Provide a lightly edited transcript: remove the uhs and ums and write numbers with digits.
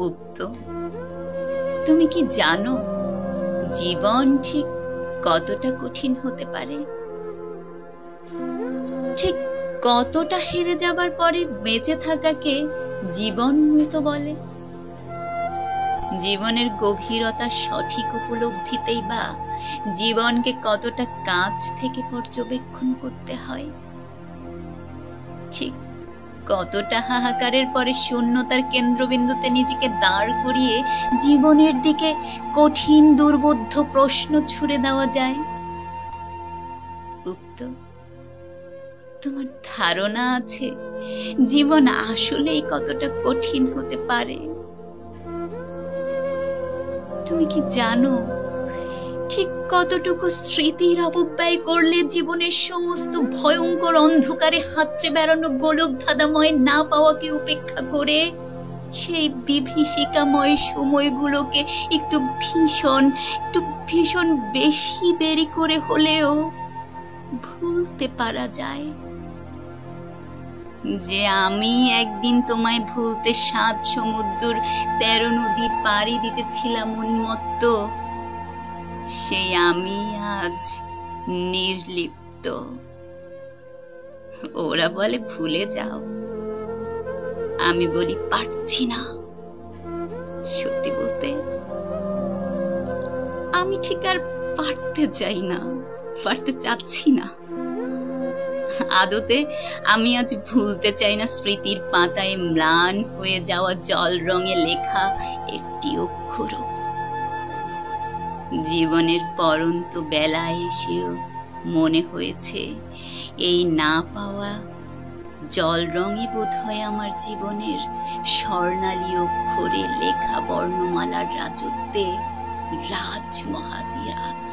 উক্ত, তুমি কি জানো জীবন ঠিক কতটা কঠিন হতে পারে? ঠিক কতটা হেরে যাবার পরে বেঁচে থাকাকে জীবন মূত বলে? জীবনের গভীরতা সঠিক উপলব্ধিতেই বা জীবনকে কতটা কাছ থেকে পর্যবেক্ষণ করতে হয়? ঠিক কতটা হাহাকারের পরে শূন্যতার কেন্দ্রবিন্দুতে নিজেকে দাঁড় করিয়ে জীবনের দিকে কঠিন দুর্বোধ্য প্রশ্ন ছুড়ে দেওয়া যায়? উক্ত, তোমার ধারণা আছে জীবন আসলেই কতটা কঠিন হতে পারে? তুমি কি জানো ঠিক কতটুকু স্মৃতির অপব্যয় করলে জীবনের সমস্ত ভয়ঙ্কর অন্ধকারে হাতড়ে বেড়ানো গোলক ধাঁধাময় না পাওয়াকে উপেক্ষা করে সেই বিভীষিকাময় সময়গুলোকে একটু ভীষণ বেশি দেরি করে হলেও ভুলতে পারা যায়? যে আমি একদিন তোমায় ভুলতে 7 সমুদ্র 13 নদী পাড়ি দিতেছিলাম উন্মত্ত, সেই আমি আজ নির্লিপ্ত। ওরা বলে ভুলে যাও, আমি বলি পারছি না। সত্যি বলতে আমি ঠিক আর পারতে চাই না, পারতে চাচ্ছি না। আদতে আমি আজ ভুলতে চাই না স্মৃতির পাতায় ম্লান হয়ে যাওয়া জল রঙে লেখা একটি অক্ষরও। জীবনের পরন্ত বেলায় এসেও মনে হয়েছে এই না পাওয়া জল রঙে বোধহয় আমার জীবনের স্বর্ণালী অক্ষরে লেখা বর্ণমালার রাজত্বে রাজমহাদিরাজ।